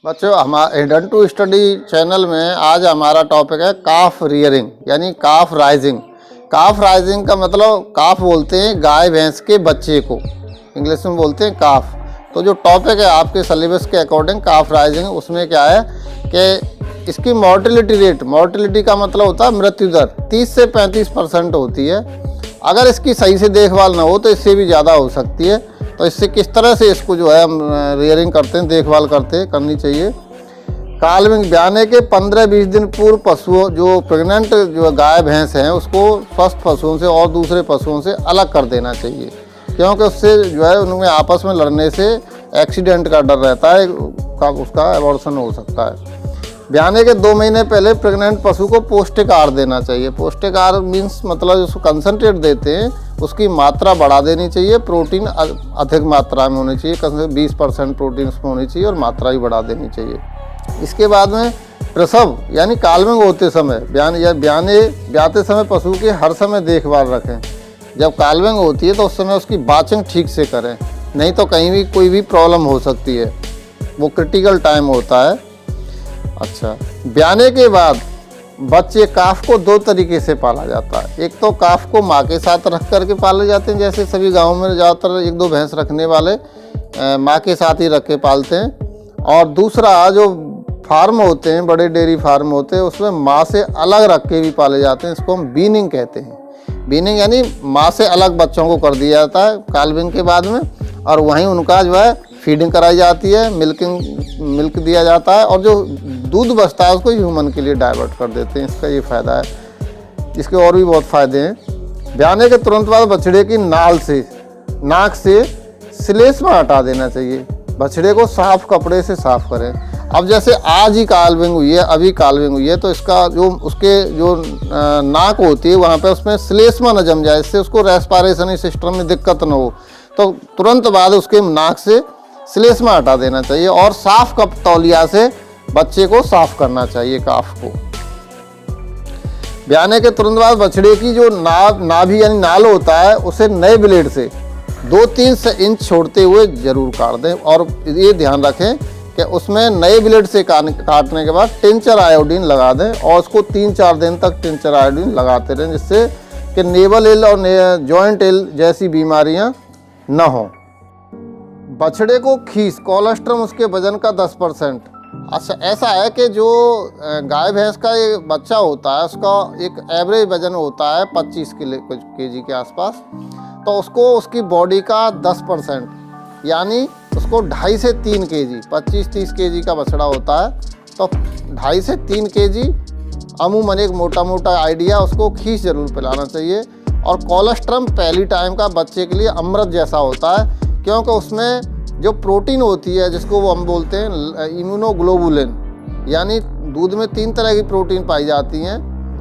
बच्चों, हमारे hidden to study channel में आज हमारा टॉपिक है काफ रियरिंग यानी काफ राइजिंग। काफ राइजिंग का मतलब काफ बोलते हैं गाय भैंस के बच्चे को, इंग्लिश में बोलते हैं काफ। तो जो टॉपिक है आपके सिलेबस के अकॉर्डिंग काफ राइजिंग, उसमें क्या है कि इसकी मॉर्टिलिटी रेट, मॉर्टिलिटी का मतलब होता है मृत्यु दर, 30 से 35% होती है। अगर इसकी सही से देखभाल ना हो तो इससे भी ज़्यादा हो सकती है। तो इससे किस तरह से इसको जो है हम रियरिंग करते हैं, देखभाल करते हैं, करनी चाहिए। काल्विंग ब्याने के 15-20 दिन पूर्व पशुओं, जो प्रेग्नेंट जो गाय भैंस हैं, उसको स्वस्थ पशुओं से और दूसरे पशुओं से अलग कर देना चाहिए, क्योंकि उससे जो है उनमें आपस में लड़ने से एक्सीडेंट का डर रहता है, उसका एबॉर्शन हो सकता है। ब्याने के 2 महीने पहले प्रेग्नेंट पशु को पौष्टिक आहार देना चाहिए। पौष्टिक आहार मीन्स मतलब उसको कंसनट्रेट देते हैं, उसकी मात्रा बढ़ा देनी चाहिए। प्रोटीन अधिक मात्रा में होनी चाहिए, कम से कम 20% प्रोटीन उसमें होनी चाहिए और मात्रा भी बढ़ा देनी चाहिए। इसके बाद में प्रसव यानी काल्विंग होते समय, ब्याते समय पशु की हर समय देखभाल रखें। जब काल्विंग होती है तो उस समय उसकी बाचिंग ठीक से करें, नहीं तो कहीं भी कोई भी प्रॉब्लम हो सकती है, वो क्रिटिकल टाइम होता है। अच्छा, ब्याने के बाद बच्चे काफ को 2 तरीके से पाला जाता है। एक तो काफ को माँ के साथ रख करके पाले जाते हैं, जैसे सभी गाँव में ज़्यादातर 1-2 भैंस रखने वाले माँ के साथ ही रख के पालते हैं। और दूसरा जो फार्म होते हैं, बड़े डेयरी फार्म होते हैं, उसमें माँ से अलग रख के भी पाले जाते हैं। इसको हम बीनिंग कहते हैं। बीनिंग यानी माँ से अलग बच्चों को कर दिया जाता है काल्विंग के बाद में, और वहीं उनका जो है फीडिंग कराई जाती है, मिल्क दिया जाता है, और जो दूध बचता है उसको ह्यूमन के लिए डाइवर्ट कर देते हैं। इसका ये फ़ायदा है। इसके और भी बहुत फ़ायदे हैं। ब्याने के तुरंत बाद बछड़े की नाक से श्लेष्मा हटा देना चाहिए। बछड़े को साफ कपड़े से साफ करें। अब जैसे आज ही काल्विंग हुई है, अभी काल्विंग हुई है, तो इसका जो नाक होती है वहाँ पे उसमें श्लेष्मा न जम जाए, इससे उसको रेस्पिरेशन सिस्टम में दिक्कत न हो, तो तुरंत बाद उसके नाक से श्लेष्मा हटा देना चाहिए और साफ कप तौलिया से बच्चे को साफ करना चाहिए काफ को। ब्याने के तुरंत बाद बछड़े की जो नाभि यानी नाल होता है, उसे नए ब्लेड से 2-3 इंच छोड़ते हुए जरूर काट दें। और ये ध्यान रखें कि उसमें नए ब्लेड से काटने के बाद टिंचर आयोडीन लगा दें और उसको 3-4 दिन तक टिंचर आयोडीन लगाते रहें, जिससे कि नेवल एल और जॉइंट एल जैसी बीमारियां न हों। बछड़े को खीस, कोलेस्ट्रम उसके वजन का 10%। अच्छा, ऐसा है कि जो गाय भैंस का ये बच्चा होता है, उसका एक एवरेज वजन होता है 25 केजी के आसपास, तो उसको उसकी बॉडी का 10% यानी उसको 2.5 से 3 केजी, 25-30 केजी का बछड़ा होता है, तो 2.5 से 3 केजी अमूमन, एक मोटा आइडिया, उसको खीस जरूर पिलाना चाहिए। और कोलेस्ट्रम पहली टाइम का बच्चे के लिए अमृत जैसा होता है, क्योंकि उसमें जो प्रोटीन होती है, जिसको वो हम बोलते हैं इम्यूनोग्लोबुलिन, यानी दूध में 3 तरह की प्रोटीन पाई जाती हैं।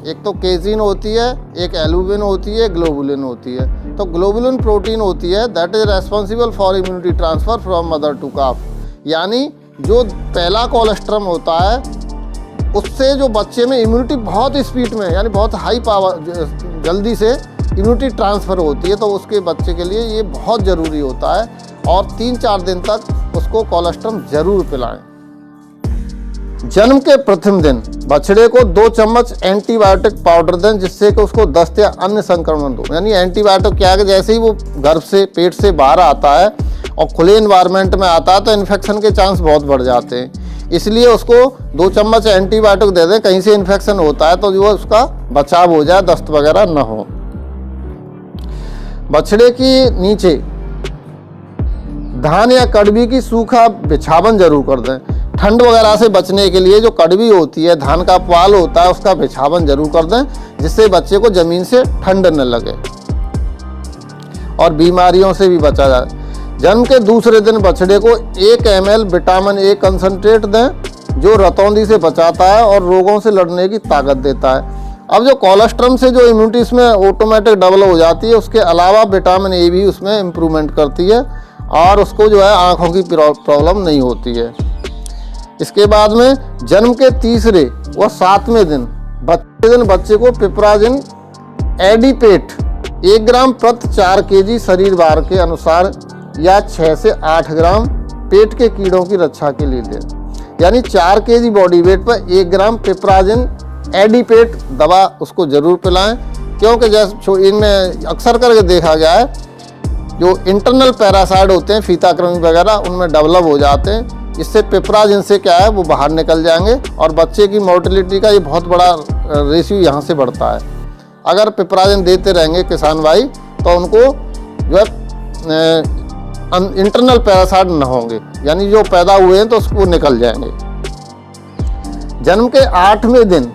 एक तो केजीन होती है, एक एल्बुमिन होती है, ग्लोबुलिन होती है। तो ग्लोबुलिन प्रोटीन होती है that is responsible for immunity transfer from mother to calf, यानी जो पहला कोलेस्ट्रम होता है उससे जो बच्चे में इम्यूनिटी बहुत स्पीड में, यानी बहुत हाई पावर, जल्दी से इम्यूनिटी ट्रांसफ़र होती है, तो उसके बच्चे के लिए ये बहुत ज़रूरी होता है। और 3-4 दिन तक उसको कोलेस्ट्रम जरूर पिलाएं। जन्म के प्रथम दिन बछड़े को 2 चम्मच एंटीबायोटिक पाउडर दें, जिससे कि उसको दस्त या अन्य संक्रमण हो। यानी एंटीबायोटिक क्या है कि जैसे ही वो गर्भ से, पेट से बाहर आता है और खुले इन्वायरमेंट में आता है, तो इन्फेक्शन के चांस बहुत बढ़ जाते हैं। इसलिए उसको 2 चम्मच एंटीबायोटिक दे दें, कहीं से इन्फेक्शन होता है तो जो उसका बचाव हो जाए, दस्त वगैरह न हो। बछड़े की नीचे धान या कड़वी की सूखा बिछावन जरूर कर दें। ठंड वगैरह से बचने के लिए जो कड़वी होती है, धान का पुआल होता है, उसका बिछावन जरूर कर दें, जिससे बच्चे को जमीन से ठंड न लगे और बीमारियों से भी बचा जाए। जन्म के दूसरे दिन बछड़े को 1 ml विटामिन ए कंसंट्रेट दें, जो रतौंधी से बचाता है और रोगों से लड़ने की ताकत देता है। अब जो कोलेस्ट्रम से जो इम्यूनिटी इसमें ऑटोमेटिक डबल हो जाती है, उसके अलावा विटामिन ए भी उसमें इम्प्रूवमेंट करती है और उसको जो है आँखों की प्रॉब्लम नहीं होती है। इसके बाद में जन्म के 3 व 7वें दिन बच्चे को पिपराजिन एडिपेट 1 ग्राम प्रति 4 केजी शरीर भार के अनुसार या 6 से 8 ग्राम पेट के कीड़ों की रक्षा के लिए दें। यानी 4 kg बॉडी वेट पर 1 ग्राम पिपराजिन एडिपेट दवा उसको जरूर पिलाएं, क्योंकि जैसे इनमें अक्सर करके देखा गया है जो इंटरनल पैरासाइट होते हैं फीताकृमि वगैरह उनमें डेवलप हो जाते हैं। इससे पिपराजिन से क्या है वो बाहर निकल जाएंगे और बच्चे की मोर्टेलिटी का ये बहुत बड़ा रेशियो यहाँ से बढ़ता है। अगर पिपराजिन देते रहेंगे किसान भाई तो उनको जो है इंटरनल पैरासाइट न होंगे, यानी जो पैदा हुए हैं तो उसको निकल जाएंगे। जन्म के 8वें दिन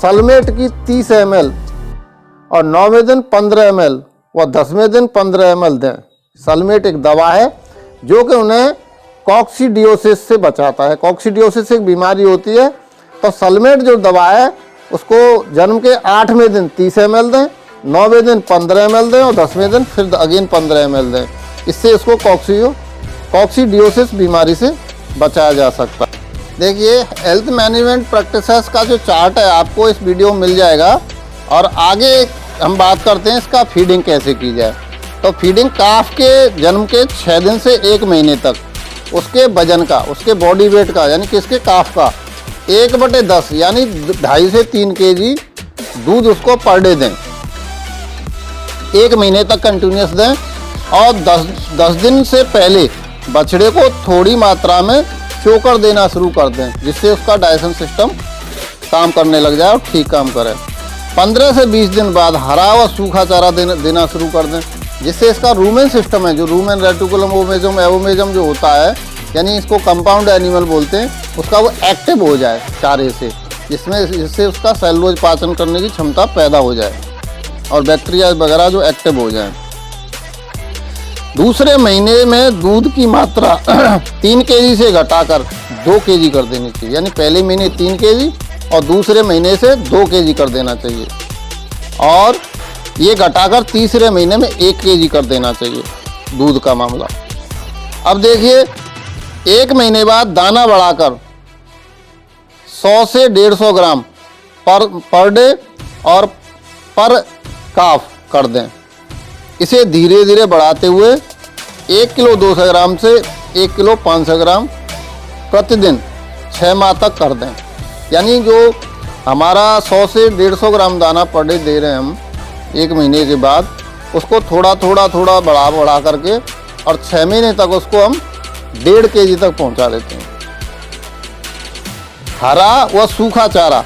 सलमेट की 30 ml और 9वें दिन 15 ml व 10वें दिन 15 ml दें। सलमेट एक दवा है जो कि उन्हें कॉक्सीडियोसिस से बचाता है। कॉक्सीडियोसिस एक बीमारी होती है, तो सलमेट जो दवा है उसको जन्म के 8वें दिन 30 ml दें, 9वें दिन 15 ml दें और 10वें दिन फिर अगेन 15 ml दें। इससे इसको कॉक्सीडियोसिस बीमारी से बचाया जा सकता है। देखिए हेल्थ मैनेजमेंट प्रैक्टिसेस का जो चार्ट है आपको इस वीडियो में मिल जाएगा, और आगे हम बात करते हैं इसका फीडिंग कैसे की जाए। तो फीडिंग काफ के जन्म के 6 दिन से 1 महीने तक उसके वजन का, उसके बॉडी वेट का, यानी किसके काफ का 1/10 यानी 2.5 से 3 kg दूध उसको पर डे दें। 1 महीने तक कंटिन्यूस दें और 10 दिन से पहले बछड़े को थोड़ी मात्रा में चोकर देना शुरू कर दें, जिससे उसका डाइजेशन सिस्टम काम करने लग जाए और ठीक काम करे। 15 से 20 दिन बाद हरा व सूखा चारा देना शुरू कर दें, जिससे इसका रूमेन सिस्टम है, जो रूमेन रेटिकुलम ओमेजम एवोमेजम जो होता है, यानी इसको कंपाउंड एनिमल बोलते हैं, उसका वो एक्टिव हो जाए चारे से, जिससे उसका सेलुलोज पाचन करने की क्षमता पैदा हो जाए और बैक्टीरिया वगैरह जो एक्टिव हो जाए। दूसरे महीने में दूध की मात्रा 3 kg से घटाकर 2 kg कर देनी चाहिए, यानी पहले महीने 3 kg और दूसरे महीने से 2 kg कर देना चाहिए, और ये घटाकर तीसरे महीने में 1 kg कर देना चाहिए दूध का मामला। अब देखिए 1 महीने बाद दाना बढ़ाकर 100 से 150 ग्राम पर डे और पर काफ कर दें। इसे धीरे धीरे बढ़ाते हुए 1 किलो 200 ग्राम से 1 किलो 500 ग्राम प्रतिदिन 6 माह तक कर दें। यानी जो हमारा 100 से 150 ग्राम दाना पर डे दे रहे हैं हम 1 महीने के बाद, उसको थोड़ा बढ़ा करके और 6 महीने तक उसको हम 1.5 kg तक पहुंचा देते हैं। हरा व सूखा चारा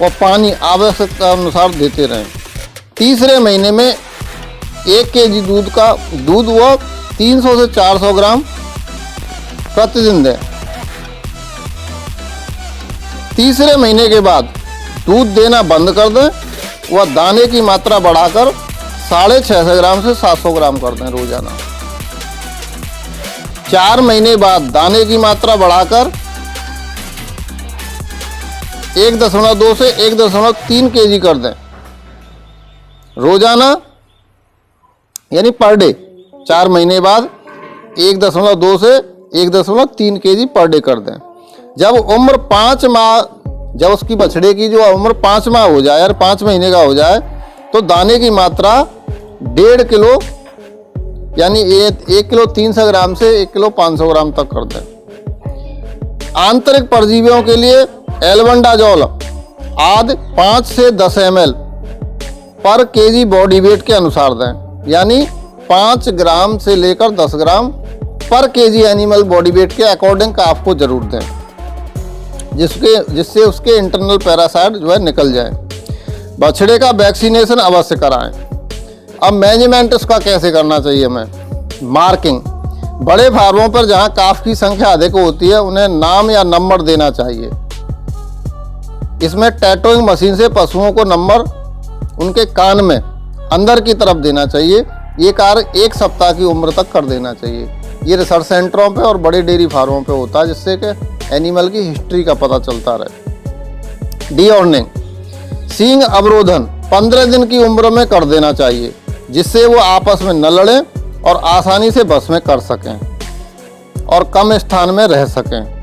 व पानी आवश्यकता अनुसार देते रहें। तीसरे महीने में 1 kg दूध व 300 से 400 ग्राम प्रतिदिन दें। तीसरे महीने के बाद दूध देना बंद कर दें व दाने की मात्रा बढ़ाकर 650 ग्राम से 700 ग्राम कर दें रोजाना। 4 महीने बाद दाने की मात्रा बढ़ाकर 1.2 से 1.3 kg कर दें रोजाना, यानी पर डे। 4 महीने बाद 1.2 से 1.3 kg पर डे कर दें। जब उम्र 5 माह, जब उसकी बछड़े की जो उम्र 5 माह हो जाए और 5 महीने का हो जाए, तो दाने की मात्रा 1.5 किलो यानी 1 किलो 300 ग्राम से 1 किलो 500 ग्राम तक कर दें। आंतरिक परजीवियों के लिए एल्बेंडाजोल आदि 5 से 10 ml पर kg बॉडी वेट के अनुसार दें, यानी 5 ग्राम से लेकर 10 ग्राम पर kg एनिमल बॉडी वेट के अकॉर्डिंग का आपको जरूर दें, जिससे उसके इंटरनल पैरासाइट जो है निकल जाए। बछड़े का वैक्सीनेशन अवश्य कराएं। अब मैनेजमेंट उसका कैसे करना चाहिए हमें। मार्किंग, बड़े फार्मों पर जहां काफ की संख्या अधिक होती है उन्हें नाम या नंबर देना चाहिए। इसमें टैटोइंग मशीन से पशुओं को नंबर उनके कान में अंदर की तरफ देना चाहिए। ये कार्य 1 सप्ताह की उम्र तक कर देना चाहिए। ये रिसर्च सेंटरों पे और बड़े डेयरी फार्मों पे होता है, जिससे कि एनिमल की हिस्ट्री का पता चलता रहे। डीऑर्निंग, सींग अवरोधन 15 दिन की उम्र में कर देना चाहिए, जिससे वो आपस में न लड़ें और आसानी से बस में कर सकें और कम स्थान में रह सकें।